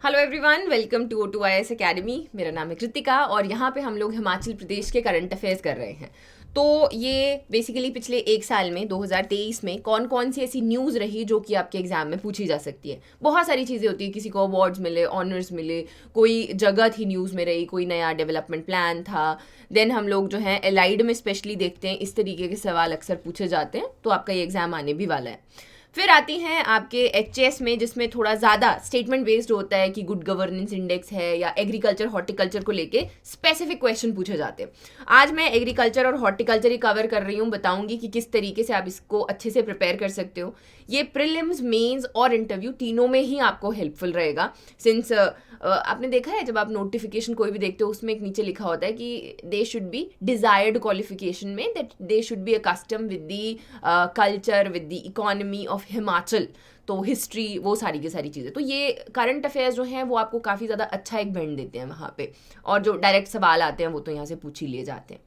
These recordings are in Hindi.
Hello everyone, welcome to O2IAS academy. मेरा नाम है कृतिका और यहाँ पे हम लोग हिमाचल प्रदेश के करंट अफेयर्स कर रहे हैं। तो ये बेसिकली पिछले एक साल में 2023 में कौन कौन सी ऐसी न्यूज़ रही जो कि आपके एग्जाम में पूछी जा सकती है। बहुत सारी चीज़ें होती है, किसी को अवार्ड्स मिले, ऑनर्स मिले, कोई जगह थी न्यूज़ में रही, कोई नया डेवलपमेंट प्लान था। देन हम लोग जो है एलाइड में स्पेशली देखते हैं, इस तरीके के सवाल अक्सर पूछे जाते हैं, तो आपका ये एग्ज़ाम आने भी वाला है। फिर आती हैं आपके एचएस में, जिसमें थोड़ा ज़्यादा स्टेटमेंट बेस्ड होता है कि गुड गवर्नेंस इंडेक्स है या एग्रीकल्चर हॉर्टिकल्चर को लेके स्पेसिफिक क्वेश्चन पूछे जाते हैं। आज मैं एग्रीकल्चर और हॉर्टिकल्चर ही कवर कर रही हूँ, बताऊंगी कि किस तरीके से आप इसको अच्छे से प्रिपेयर कर सकते हो। ये प्रीलिम्स, मेंस और इंटरव्यू तीनों में ही आपको हेल्पफुल रहेगा। सिंस आपने देखा है जब आप नोटिफिकेशन कोई भी देखते हो उसमें एक नीचे लिखा होता है कि they should be desired qualification में, that they should be accustomed with the culture, with the economy of Himachal, तो हिस्ट्री, वो सारी की सारी चीज़ें। तो ये करंट अफेयर्स जो हैं वो आपको काफ़ी ज़्यादा अच्छा एक बैंड देते हैं वहाँ पे, और जो डायरेक्ट सवाल आते हैं वो तो यहाँ से पूछ ही लिए जाते हैं।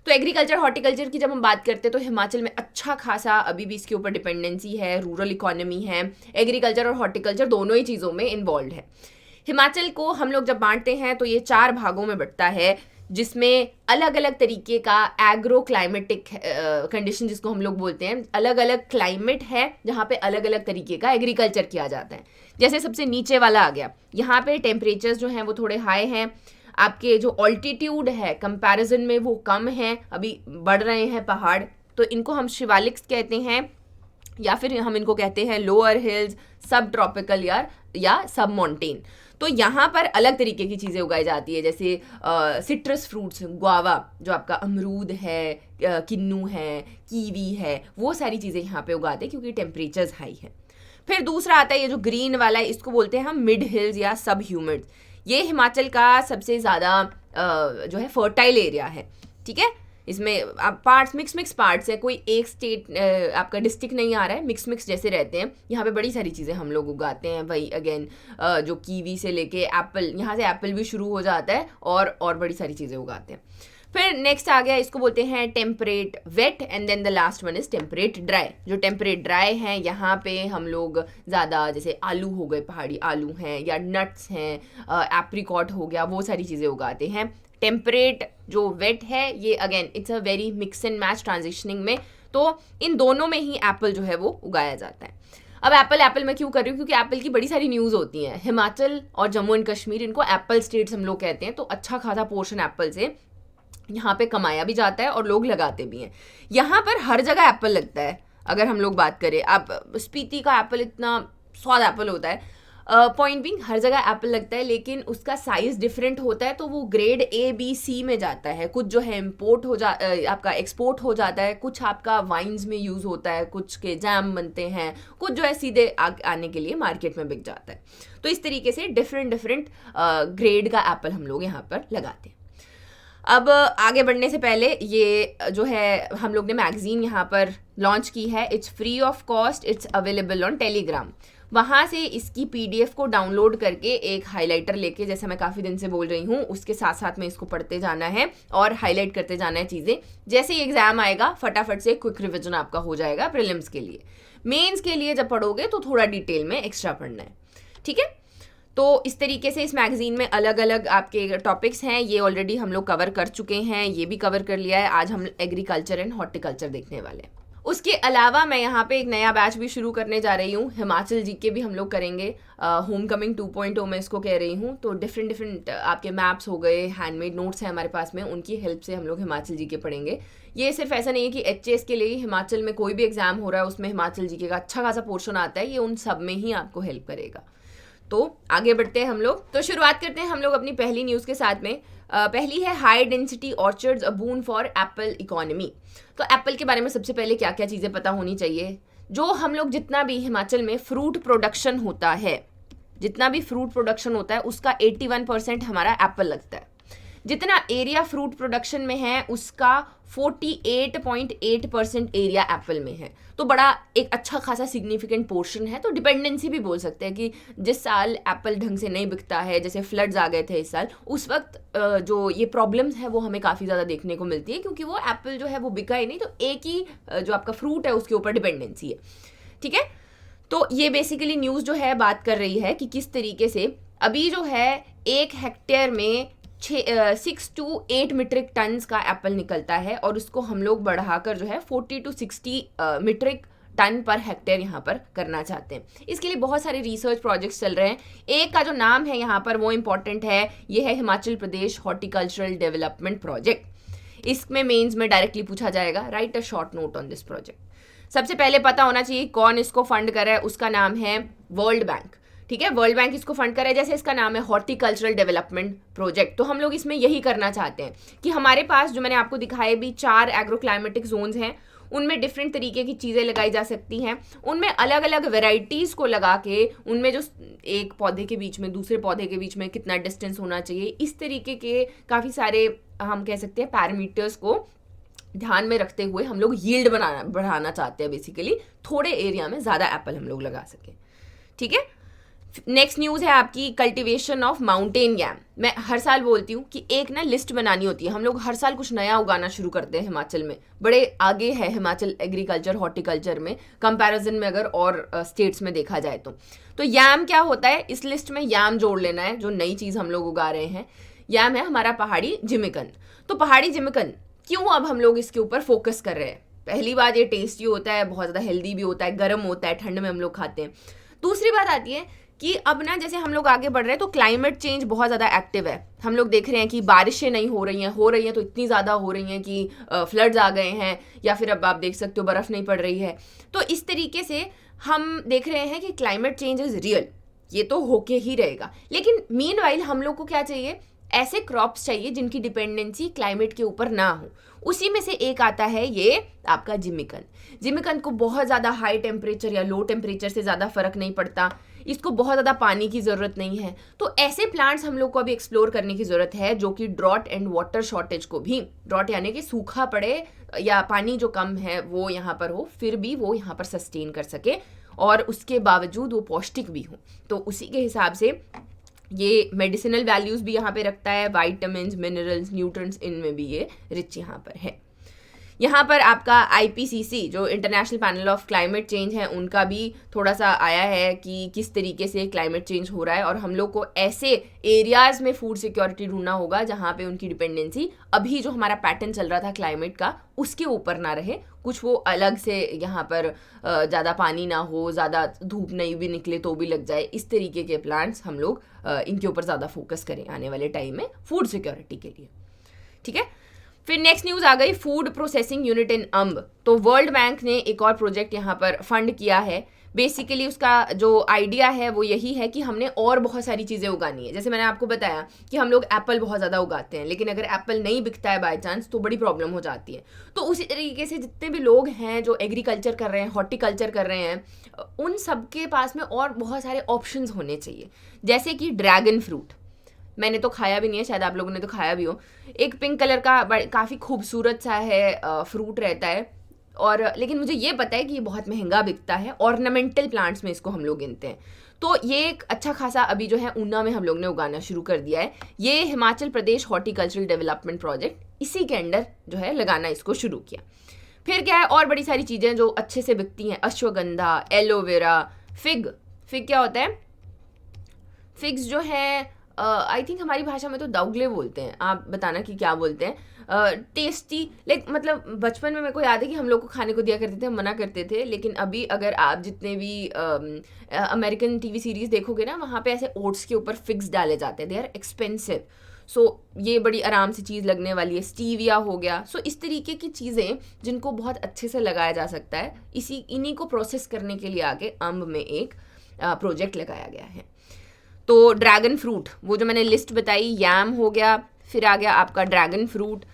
तो एग्रीकल्चर हॉर्टिकल्चर की जब हम बात करते हैं तो हिमाचल में अच्छा खासा अभी भी इसके ऊपर डिपेंडेंसी है, रूरल इकोनॉमी है, एग्रीकल्चर और हॉर्टिकल्चर दोनों ही चीज़ों में इन्वॉल्व है। हिमाचल को हम लोग जब बांटते हैं तो ये 4 भागों में बंटता है, जिसमें अलग अलग तरीके का एग्रो क्लाइमेटिक कंडीशन जिसको हम लोग बोलते हैं, अलग अलग क्लाइमेट है जहाँ पे अलग अलग तरीके का एग्रीकल्चर किया जाता है। जैसे सबसे नीचे वाला आ गया, यहाँ पे टेम्परेचर्स जो हैं वो थोड़े हाई हैं, आपके जो ऑल्टीट्यूड है कंपैरिजन में वो कम है, अभी बढ़ रहे हैं पहाड़, तो इनको हम शिवालिक्स कहते हैं, या फिर हम इनको कहते हैं लोअर हिल्स, सब ट्रॉपिकल या सब माउंटेन। तो यहाँ पर अलग तरीके की चीज़ें उगाई जाती है, जैसे सिट्रस फ्रूट्स, गुआवा जो आपका अमरूद है, किन्नू है, कीवी है, वो सारी चीज़ें यहाँ पे उगाते हैं क्योंकि टेम्परेचर्स हाई है। फिर दूसरा आता है ये जो ग्रीन वाला है, इसको बोलते हैं हम मिड हिल्स या सब ह्यूमिड। ये हिमाचल का सबसे ज़्यादा जो है फर्टाइल एरिया है, ठीक है। इसमें आप पार्ट्स मिक्स पार्ट्स है, कोई एक स्टेट आपका डिस्ट्रिक्ट नहीं आ रहा है, मिक्स जैसे रहते हैं। यहाँ पे बड़ी सारी चीज़ें हम लोग उगाते हैं, वही अगेन जो कीवी से लेके एप्पल, यहाँ से एप्पल भी शुरू हो जाता है, और बड़ी सारी चीज़ें उगाते हैं। फिर नेक्स्ट आ गया, इसको बोलते हैं temperate wet, and then the last one is temperate dry. जो टेम्परेट ड्राई हैं यहाँ पे हम लोग ज़्यादा, जैसे आलू हो गए, पहाड़ी आलू हैं, या नट्स हैं, एप्रिकॉट हो गया, वो सारी चीज़ें उगाते हैं। टेम्परेट जो वेट है ये again it's a very mix and match transitioning में, तो इन दोनों में ही एप्पल जो है वो उगाया जाता है। अब एप्पल मैं क्यों कर रही हूँ, क्योंकि एप्पल की बड़ी सारी न्यूज़ होती हैं। हिमाचल और जम्मू एंड कश्मीर, इनको एप्पल स्टेट्स हम लोग कहते हैं, तो अच्छा खासा पोर्शन एप्पल से यहाँ पे कमाया भी जाता है और लोग लगाते भी हैं। यहाँ पर हर जगह एप्पल लगता है। अगर हम लोग बात करें, आप स्पीति का एप्पल, इतना स्वाद एप्पल होता है, पॉइंट बिंग हर जगह एप्पल लगता है, लेकिन उसका साइज़ डिफरेंट होता है, तो वो ग्रेड A, B, C में जाता है। कुछ जो है इम्पोर्ट हो आपका एक्सपोर्ट हो जाता है, कुछ आपका वाइन्स में यूज़ होता है, कुछ के जैम बनते हैं, कुछ जो है सीधे आने के लिए मार्केट में बिक जाता है। तो इस तरीके से डिफरेंट ग्रेड का एप्पल हम लोग यहाँ पर लगाते हैं। अब आगे बढ़ने से पहले, ये जो है हम लोग ने मैगजीन यहाँ पर लॉन्च की है, it's free of cost, it's available on Telegram. वहाँ से इसकी PDF को डाउनलोड करके एक हाइलाइटर लेके, जैसे मैं काफ़ी दिन से बोल रही हूँ, उसके साथ साथ में इसको पढ़ते जाना है और हाईलाइट करते जाना है चीज़ें। जैसे ही एग्जाम आएगा फटाफट से क्विक रिविजन आपका हो जाएगा प्रीलिम्स के लिए। मेंस के लिए जब पढ़ोगे तो थोड़ा डिटेल में एक्स्ट्रा पढ़ना है, ठीक है। तो इस तरीके से इस मैगजीन में अलग अलग आपके टॉपिक्स हैं, ये ऑलरेडी हम लोग कवर कर चुके हैं, ये भी कवर कर लिया है। आज हम एग्रीकल्चर एंड हॉर्टिकल्चर देखने वाले हैं। उसके अलावा मैं यहाँ पे एक नया बैच भी शुरू करने जा रही हूँ, हिमाचल जीके भी हम लोग करेंगे। होम कमिंग 2.0 मैं इसको कह रही हूँ। तो डिफरेंट आपके मैप्स हो गए, हैंडमेड नोट्स हैं हमारे पास में, उनकी हेल्प से हम लोग हिमाचल जीके पढ़ेंगे। ये सिर्फ ऐसा नहीं है कि HS के लिए, हिमाचल में कोई भी एग्जाम हो रहा है उसमें हिमाचल जीके का अच्छा खासा पोर्शन आता है, ये उन सब में ही आपको हेल्प करेगा। तो आगे बढ़ते हैं हम लोग। तो शुरुआत करते हैं हम लोग अपनी पहली न्यूज़ के साथ में। पहली है high density orchards a boon for Apple economy. तो एप्पल के बारे में सबसे पहले क्या क्या चीज़ें पता होनी चाहिए। जो हम लोग जितना भी हिमाचल में फ्रूट प्रोडक्शन होता है, जितना भी फ्रूट प्रोडक्शन होता है उसका 81% हमारा एप्पल लगता है। जितना एरिया फ्रूट प्रोडक्शन में है उसका 48.8% एरिया एप्पल में है। तो बड़ा एक अच्छा खासा सिग्निफिकेंट पोर्शन है। तो डिपेंडेंसी भी बोल सकते हैं कि जिस साल एप्पल ढंग से नहीं बिकता है, जैसे फ्लड्स आ गए थे इस साल, उस वक्त जो ये प्रॉब्लम्स है वो हमें काफ़ी ज़्यादा देखने को मिलती है, क्योंकि वो एप्पल जो है वो बिका ही नहीं, तो एक ही जो आपका फ्रूट है उसके ऊपर डिपेंडेंसी है, ठीक है। तो ये बेसिकली न्यूज़ जो है बात कर रही है कि किस तरीके से अभी जो है 1 हेक्टेयर में 6 to 8 मीट्रिक टन्स का एप्पल निकलता है, और उसको हम लोग बढ़ाकर जो है 40 to 60 metric ton per hectare यहाँ पर करना चाहते हैं। इसके लिए बहुत सारे रिसर्च प्रोजेक्ट्स चल रहे हैं। एक का जो नाम है यहाँ पर वो इम्पॉर्टेंट है, ये है Himachal Pradesh horticultural development project. इसमें मेंस में डायरेक्टली पूछा जाएगा, right a short note on this project. सबसे पहले पता होना चाहिए कौन इसको फंड कर रहा है, उसका नाम है वर्ल्ड बैंक। ठीक है, वर्ल्ड बैंक इसको फंड कर रहा है। जैसे इसका नाम है हॉर्टिकल्चरल डेवलपमेंट प्रोजेक्ट, तो हम लोग इसमें यही करना चाहते हैं कि हमारे पास जो मैंने आपको दिखाए भी 4 एग्रो क्लाइमेटिक जोन्स हैं, उनमें डिफरेंट तरीके की चीज़ें लगाई जा सकती हैं। उनमें अलग अलग वेराइटीज़ को लगा के उनमें जो एक पौधे के बीच में दूसरे पौधे के बीच में कितना डिस्टेंस होना चाहिए, इस तरीके के काफ़ी सारे हम कह सकते हैं पैरामीटर्स को ध्यान में रखते हुए हम लोग यील्ड बढ़ाना चाहते हैं। बेसिकली थोड़े एरिया में ज़्यादा एप्पल हम लोग लगा सकें। ठीक है, नेक्स्ट न्यूज़ है आपकी कल्टीवेशन ऑफ माउंटेन यैम। मैं हर साल बोलती हूँ कि एक ना लिस्ट बनानी होती है। हम लोग हर साल कुछ नया उगाना शुरू करते हैं। हिमाचल में बड़े आगे है हिमाचल एग्रीकल्चर हॉर्टिकल्चर में कंपैरिजन में, अगर और स्टेट्स में देखा जाए तो यैम क्या होता है, इस लिस्ट में यैम जोड़ लेना है जो नई चीज़ हम लोग उगा रहे हैं। यैम है हमारा पहाड़ी जिमिकंद। तो पहाड़ी जिमिकंद क्यों अब हम लोग इसके ऊपर फोकस कर रहे हैं? पहली बात, ये टेस्टी होता है, बहुत ज़्यादा हेल्दी भी होता है, गर्म होता है, ठंड में हम लोग खाते हैं। दूसरी बात आती है कि अब ना जैसे हम लोग आगे बढ़ रहे हैं तो क्लाइमेट चेंज बहुत ज़्यादा एक्टिव है। हम लोग देख रहे हैं कि बारिशें नहीं हो रही हैं तो इतनी ज़्यादा हो रही हैं कि फ्लड्स आ गए हैं, या फिर अब आप देख सकते हो बर्फ़ नहीं पड़ रही है। तो इस तरीके से हम देख रहे हैं कि क्लाइमेट चेंज इज़ रियल, ये तो होके ही रहेगा। लेकिन मीनवाइल हम लोग को क्या चाहिए, ऐसे क्रॉप्स चाहिए जिनकी डिपेंडेंसी क्लाइमेट के ऊपर ना हो। उसी में से एक आता है ये आपका जिमिकंद। जिमिकंद को बहुत ज़्यादा हाई टेम्परेचर या लो टेम्परेचर से ज़्यादा फ़र्क नहीं पड़ता, इसको बहुत ज़्यादा पानी की ज़रूरत नहीं है। तो ऐसे प्लांट्स हम लोग को अभी एक्सप्लोर करने की ज़रूरत है जो कि ड्रॉट एंड वाटर शॉर्टेज को भी, ड्रॉट यानी कि सूखा पड़े या पानी जो कम है वो यहाँ पर हो, फिर भी वो यहाँ पर सस्टेन कर सके और उसके बावजूद वो पौष्टिक भी हो। तो उसी के हिसाब से ये मेडिसिनल वैल्यूज़ भी यहाँ पे रखता है, वाइटामिन्स, मिनरल्स, न्यूट्रिएंट्स, इनमें भी ये रिच यहाँ पर है। यहाँ पर आपका IPCC जो international panel of climate change है, उनका भी थोड़ा सा आया है कि किस तरीके से क्लाइमेट चेंज हो रहा है, और हम लोग को ऐसे एरियाज़ में फूड सिक्योरिटी ढूंढना होगा जहाँ पे उनकी डिपेंडेंसी अभी जो हमारा पैटर्न चल रहा था क्लाइमेट का उसके ऊपर ना रहे, कुछ वो अलग से यहाँ पर ज़्यादा पानी ना हो, ज़्यादा धूप नहीं भी निकले तो भी लग जाए, इस तरीके के प्लांट्स हम लोग इनके ऊपर ज़्यादा फोकस करें आने वाले टाइम में फूड सिक्योरिटी के लिए। ठीक है, फिर नेक्स्ट न्यूज़ आ गई फूड प्रोसेसिंग यूनिट इन अम्ब। तो वर्ल्ड बैंक ने एक और प्रोजेक्ट यहाँ पर फंड किया है। बेसिकली उसका जो आइडिया है वो यही है कि हमने और बहुत सारी चीज़ें उगानी है। जैसे मैंने आपको बताया कि हम लोग एप्पल बहुत ज़्यादा उगाते हैं, लेकिन अगर एप्पल नहीं बिकता है बाय चांस तो बड़ी प्रॉब्लम हो जाती है। तो उसी तरीके से जितने भी लोग हैं जो एग्रीकल्चर कर रहे हैं, हॉर्टिकल्चर कर रहे हैं, उन सबके पास में और बहुत सारे ऑप्शंस होने चाहिए। जैसे कि ड्रैगन फ्रूट, मैंने तो खाया भी नहीं है, शायद आप लोगों ने तो खाया भी हो। एक पिंक कलर का काफ़ी खूबसूरत सा है फ्रूट रहता है, और लेकिन मुझे ये पता है कि ये बहुत महंगा बिकता है। ऑर्नामेंटल प्लांट्स में इसको हम लोग गिनते हैं। तो ये एक अच्छा खासा अभी जो है ऊना में हम लोग ने उगाना शुरू कर दिया है। ये Himachal Pradesh horticultural development project इसी के अंडर जो है लगाना इसको शुरू किया। फिर क्या है, और बड़ी सारी चीज़ें जो अच्छे से बिकती हैं, अश्वगंधा, एलोवेरा, फिग क्या होता है, फिग्स जो है आई थिंक हमारी भाषा में तो दौगले बोलते हैं, आप बताना कि क्या बोलते हैं। टेस्टी, लाइक मतलब बचपन में मेरे को याद है कि हम लोग को खाने को दिया करते थे, हम मना करते थे। लेकिन अभी अगर आप जितने भी अमेरिकन टीवी सीरीज़ देखोगे ना, वहाँ पे ऐसे ओट्स के ऊपर फिग्स डाले जाते हैं। दे आर एक्सपेंसिव, सो ये बड़ी आराम से चीज़ लगने वाली है। स्टीविया हो गया, सो इस तरीके की चीज़ें जिनको बहुत अच्छे से लगाया जा सकता है, इन्हीं को प्रोसेस करने के लिए आगे अम्ब में एक प्रोजेक्ट लगाया गया है। तो ड्रैगन फ्रूट, वो जो मैंने लिस्ट बताई, यैम हो गया, फिर आ गया आपका ड्रैगन फ्रूट।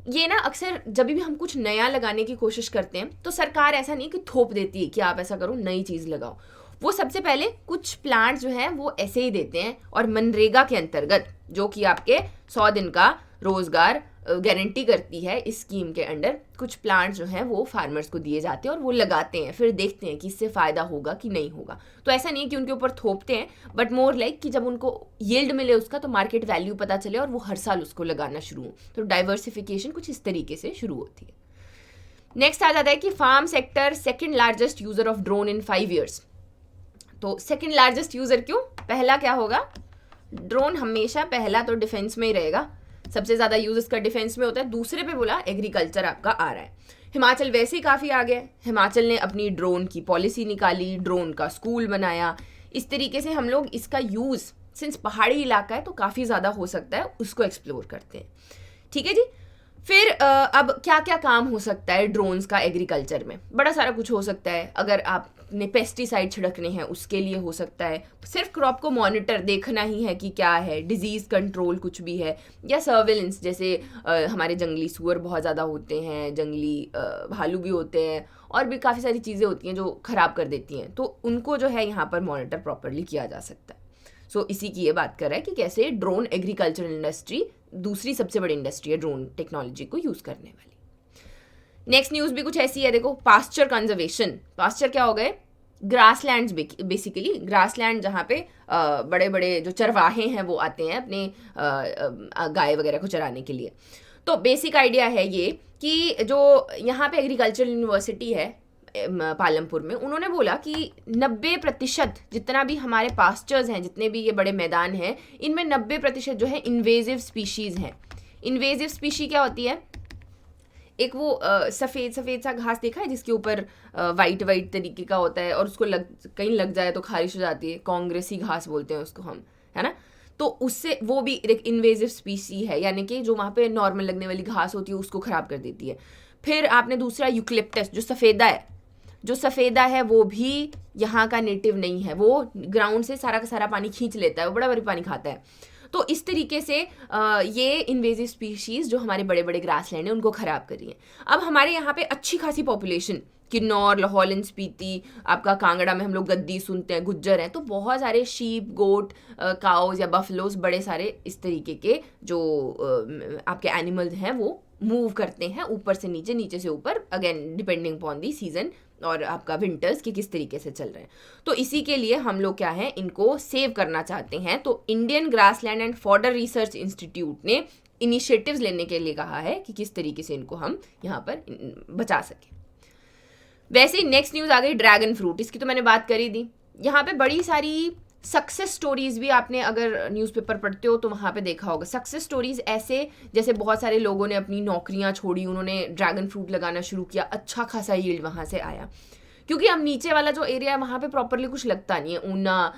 ये ना अक्सर जब भी हम कुछ नया लगाने की कोशिश करते हैं तो सरकार ऐसा नहीं कि थोप देती है कि आप ऐसा करो, नई चीज़ लगाओ। वो सबसे पहले कुछ प्लांट जो हैं वो ऐसे ही देते हैं, और मनरेगा के अंतर्गत जो कि आपके 100 दिन का रोज़गार गारंटी करती है, इस स्कीम के अंडर कुछ प्लांट्स जो हैं वो फार्मर्स को दिए जाते हैं और वो लगाते हैं, फिर देखते हैं कि इससे फ़ायदा होगा कि नहीं होगा। तो ऐसा नहीं है कि उनके ऊपर थोपते हैं, बट मोर लाइक कि जब उनको यील्ड मिले उसका, तो मार्केट वैल्यू पता चले और वो हर साल उसको लगाना शुरू हो। तो डाइवर्सिफिकेशन कुछ इस तरीके से शुरू होती है। नेक्स्ट आ जाता है कि farm sector second largest user of drone in 5 years। तो सेकंड लार्जेस्ट यूज़र क्यों? पहला क्या होगा? ड्रोन हमेशा पहला तो डिफेंस में ही रहेगा, सबसे ज़्यादा यूज़ इसका डिफेंस में होता है। दूसरे पे बोला एग्रीकल्चर आपका आ रहा है। हिमाचल वैसे ही काफ़ी आगे है, हिमाचल ने अपनी ड्रोन की पॉलिसी निकाली, ड्रोन का स्कूल बनाया। इस तरीके से हम लोग इसका यूज़, सिंस पहाड़ी इलाका है तो काफ़ी ज़्यादा हो सकता है, उसको एक्सप्लोर करते हैं। ठीक है जी। फिर अब क्या क्या काम हो सकता है ड्रोन्स का एग्रीकल्चर में? बड़ा सारा कुछ हो सकता है। अगर आपने पेस्टिसाइड छिड़कने हैं उसके लिए हो सकता है, सिर्फ क्रॉप को मॉनिटर देखना ही है कि क्या है, डिजीज़ कंट्रोल कुछ भी है, या सर्विलेंस, जैसे हमारे जंगली सूअर बहुत ज़्यादा होते हैं, जंगली भालू भी होते हैं, और भी काफ़ी सारी चीज़ें होती हैं जो ख़राब कर देती हैं, तो उनको जो है यहाँ पर मॉनिटर प्रॉपरली किया जा सकता है। सो इसी की ये बात कर रहा है कि कैसे ड्रोन एग्रीकल्चरल इंडस्ट्री दूसरी सबसे बड़ी इंडस्ट्री है ड्रोन टेक्नोलॉजी को यूज़ करने वाली। नेक्स्ट न्यूज़ भी कुछ ऐसी है, देखो, पास्चर कंजर्वेशन। पास्चर क्या हो गए? ग्रासलैंड्स, बेसिकली ग्रासलैंड जहाँ पे बड़े बड़े जो चरवाहे हैं वो आते हैं अपने गाय वगैरह को चराने के लिए। तो बेसिक आइडिया है ये कि जो यहाँ पे एग्रीकल्चरल यूनिवर्सिटी है पालमपुर में, उन्होंने बोला कि 90% जितना भी हमारे पास्चर्स हैं, जितने भी ये बड़े मैदान हैं, इनमें 90% जो है इन्वेजिव स्पीशीज़ हैं। इन्वेजिव स्पीशी क्या होती है? एक वो सफ़ेद सफ़ेद सा घास देखा है जिसके ऊपर वाइट वाइट तरीके का होता है, और उसको कहीं लग जाए तो खारिश हो जाती है, कांग्रेसी घास बोलते हैं उसको हम, है ना? तो उससे वो भी एक इन्वेजिव स्पीशी है, यानी कि जो वहाँ पे नॉर्मल लगने वाली घास होती है उसको ख़राब कर देती है। फिर आपने दूसरा यूकलिप्टस, जो सफ़ेदा है, जो सफ़ेदा है वो भी यहाँ का नेटिव नहीं है, वो ग्राउंड से सारा का सारा पानी खींच लेता है, वो बड़ा बड़ा पानी खाता है। तो इस तरीके से ये इन्वेजिव स्पीशीज़ जो हमारे बड़े बड़े ग्रासलैंड हैं उनको ख़राब कर रही हैं। अब हमारे यहाँ पे अच्छी खासी पॉपुलेशन, किन्नौर, लाहौल एंड स्पीति, आपका कांगड़ा में हम लोग गद्दी सुनते हैं, गुज्जर हैं, तो बहुत सारे शीप, गोट, काउज या बफलोज, बड़े सारे इस तरीके के जो आपके एनिमल्स हैं वो मूव करते हैं ऊपर से नीचे, नीचे से ऊपर, again depending upon the season और आपका विंटर्स के किस तरीके से चल रहे हैं। तो इसी के लिए हम लोग क्या है, इनको सेव करना चाहते हैं। तो Indian grassland and fodder research institute ने इनिशिएटिव्स लेने के लिए कहा है कि किस तरीके से इनको हम यहाँ पर बचा सकें। वैसे ही नेक्स्ट न्यूज़ आ गई ड्रैगन फ्रूट। इसकी तो मैंने बात करी दी। यहाँ पे बड़ी सारी सक्सेस स्टोरीज़ भी आपने अगर न्यूज़पेपर पढ़ते हो तो वहाँ पे देखा होगा। सक्सेस स्टोरीज़ ऐसे, जैसे बहुत सारे लोगों ने अपनी नौकरियाँ छोड़ी, उन्होंने ड्रैगन फ्रूट लगाना शुरू किया, अच्छा खासा यील्ड वहाँ से आया। क्योंकि हम नीचे वाला जो एरिया है वहाँ पे प्रॉपरली कुछ लगता नहीं है, ऊना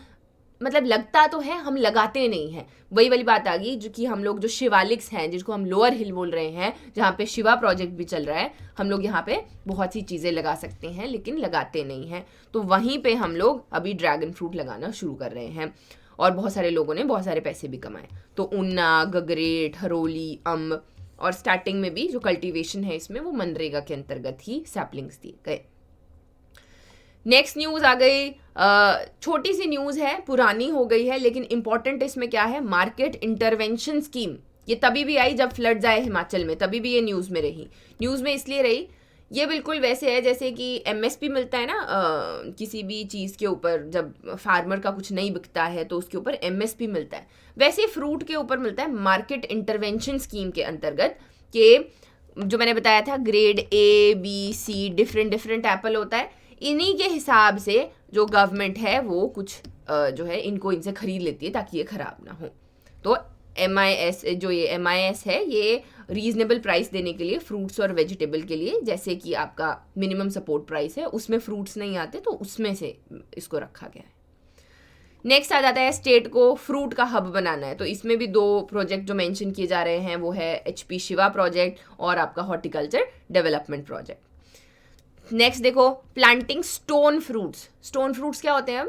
मतलब लगता तो है, हम लगाते नहीं हैं। वही वाली बात आ गई जो कि हम लोग जो शिवालिक्स हैं, जिसको हम लोअर हिल बोल रहे हैं, जहाँ पे शिवा प्रोजेक्ट भी चल रहा है, हम लोग यहाँ पे बहुत सी चीज़ें लगा सकते हैं लेकिन लगाते नहीं हैं। तो वहीं पे हम लोग अभी ड्रैगन फ्रूट लगाना शुरू कर रहे हैं, और बहुत सारे लोगों ने बहुत सारे पैसे भी कमाए। तो ऊना, गगरेट, हरोली, अम्ब, और स्टार्टिंग में भी जो कल्टिवेशन है इसमें वो मनरेगा के अंतर्गत ही सैपलिंग्स दिए गए। नेक्स्ट न्यूज़ आ गई, छोटी सी न्यूज़ है, पुरानी हो गई है, लेकिन इंपॉर्टेंट इसमें क्या है, मार्केट इंटरवेंशन स्कीम। ये तभी भी आई जब फ्लड्स आए हिमाचल में, तभी भी ये न्यूज़ में रही। न्यूज़ में इसलिए रही, ये बिल्कुल वैसे है जैसे कि एमएसपी मिलता है ना किसी भी चीज़ के ऊपर, जब फार्मर का कुछ नहीं बिकता है तो उसके ऊपर एमएसपी मिलता है, वैसे फ्रूट के ऊपर मिलता है मार्केट इंटरवेंशन स्कीम के अंतर्गत। के जो मैंने बताया था, grade A, B, C different Apple होता है, इन्हीं के हिसाब से जो गवर्नमेंट है वो कुछ जो है इनको इनसे खरीद लेती है ताकि ये ख़राब ना हो। तो MIS, जो ये MIS है, ये रीजनेबल प्राइस देने के लिए फ्रूट्स और वेजिटेबल के लिए, जैसे कि आपका मिनिमम सपोर्ट प्राइस है उसमें फ्रूट्स नहीं आते तो उसमें से इसको रखा गया है। नेक्स्ट आ जाता है स्टेट को फ्रूट का हब बनाना है, तो इसमें भी 2 प्रोजेक्ट जो मेंशन किए जा रहे हैं वो है HP शिवा प्रोजेक्ट और आपका हॉर्टिकल्चर डेवलपमेंट प्रोजेक्ट। नेक्स्ट देखो, planting stone fruits. Stone fruits क्या होते हैं?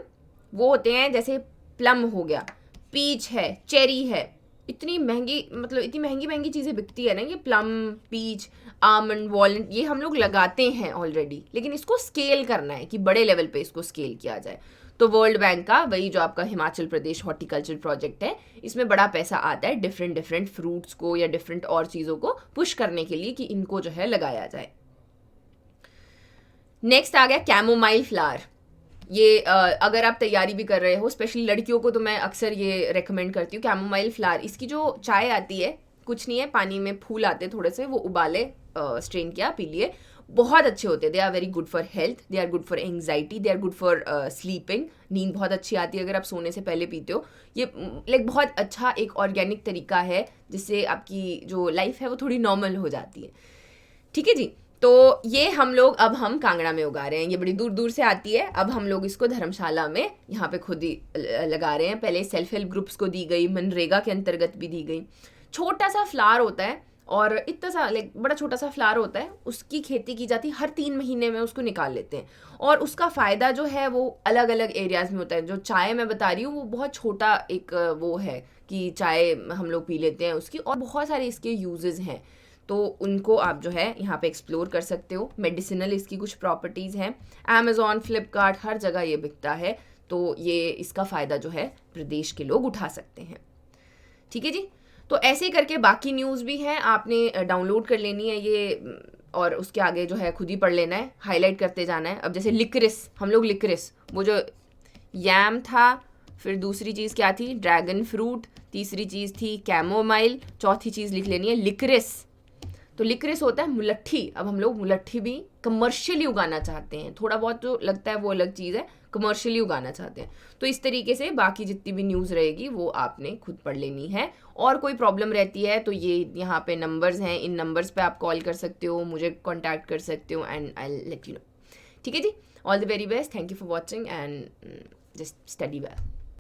वो होते हैं जैसे प्लम हो गया, पीच है, चेरी है, इतनी महंगी, मतलब इतनी महंगी महंगी चीज़ें बिकती है ना, ये प्लम, पीच, आमंड, वॉलनट, ये हम लोग लगाते हैं ऑलरेडी, लेकिन इसको स्केल करना है कि बड़े लेवल पे इसको स्केल किया जाए। तो वर्ल्ड बैंक का वही जो आपका हिमाचल प्रदेश हॉर्टिकल्चर प्रोजेक्ट है, इसमें बड़ा पैसा आता है डिफरेंट फ्रूट्स को या डिफरेंट और चीज़ों को पुश करने के लिए कि इनको जो है लगाया जाए। नेक्स्ट आ गया कैमोमाइल फ्लावर। ये अगर आप तैयारी भी कर रहे हो, स्पेशली लड़कियों को, तो मैं अक्सर ये रेकमेंड करती हूँ कैमोमाइल फ्लावर। इसकी जो चाय आती है, कुछ नहीं है, पानी में फूल आते थोड़े से, वो उबाले, स्ट्रेन किया, पी लिए, बहुत अच्छे होते हैं। They are very good for health, they are good for anxiety, they are good for sleeping. नींद बहुत अच्छी आती है अगर आप सोने से पहले पीते हो। ये लाइक बहुत अच्छा एक ऑर्गेनिक तरीका है जिससे आपकी जो लाइफ है वो थोड़ी नॉर्मल हो जाती है। ठीक है जी। तो ये हम कांगड़ा में उगा रहे हैं। ये बड़ी दूर दूर से आती है। अब हम लोग इसको धर्मशाला में यहाँ पे खुद ही लगा रहे हैं। पहले सेल्फ हेल्प ग्रुप्स को दी गई, मनरेगा के अंतर्गत भी दी गई। छोटा सा फ्लावर होता है और इतना सा लाइक बड़ा छोटा सा फ्लावर होता है, उसकी खेती की जाती है। हर 3 महीने में उसको निकाल लेते हैं और उसका फ़ायदा जो है वो अलग अलग एरियाज़ में होता है। जो चाय मैं बता रही हूँ वो बहुत छोटा एक वो है कि चाय हम लोग पी लेते हैं उसकी, और बहुत सारे इसके यूजेस हैं। तो उनको आप जो है यहाँ पे एक्सप्लोर कर सकते हो। मेडिसिनल इसकी कुछ प्रॉपर्टीज़ हैं। अमेज़ॉन, फ्लिपकार्ट, हर जगह ये बिकता है। तो ये इसका फ़ायदा जो है प्रदेश के लोग उठा सकते हैं। ठीक है जी। तो ऐसे ही करके बाकी न्यूज़ भी हैं, आपने डाउनलोड कर लेनी है ये और उसके आगे जो है खुद ही पढ़ लेना है, हाईलाइट करते जाना है। अब जैसे लिक्रिस, हम लोग लिक्रिस, वो जो यैम था, फिर दूसरी चीज़ क्या थी, ड्रैगन फ्रूट, तीसरी चीज़ थी कैमोमाइल, चौथी चीज़ लिख लेनी है लिक्रिस। तो लिक्रिस होता है मुलट्ठी। अब हम लोग मुलट्ठी भी कमर्शियली उगाना चाहते हैं। थोड़ा बहुत जो लगता है वो अलग चीज़ है, कमर्शियली उगाना चाहते हैं। तो इस तरीके से बाकी जितनी भी न्यूज़ रहेगी वो आपने खुद पढ़ लेनी है। और कोई प्रॉब्लम रहती है तो ये यहाँ पे नंबर्स हैं, इन नंबर्स पे आप कॉल कर सकते हो, मुझे कॉन्टैक्ट कर सकते हो and I let you know. ठीक है जी। All the very best, thank you for watching and just study well.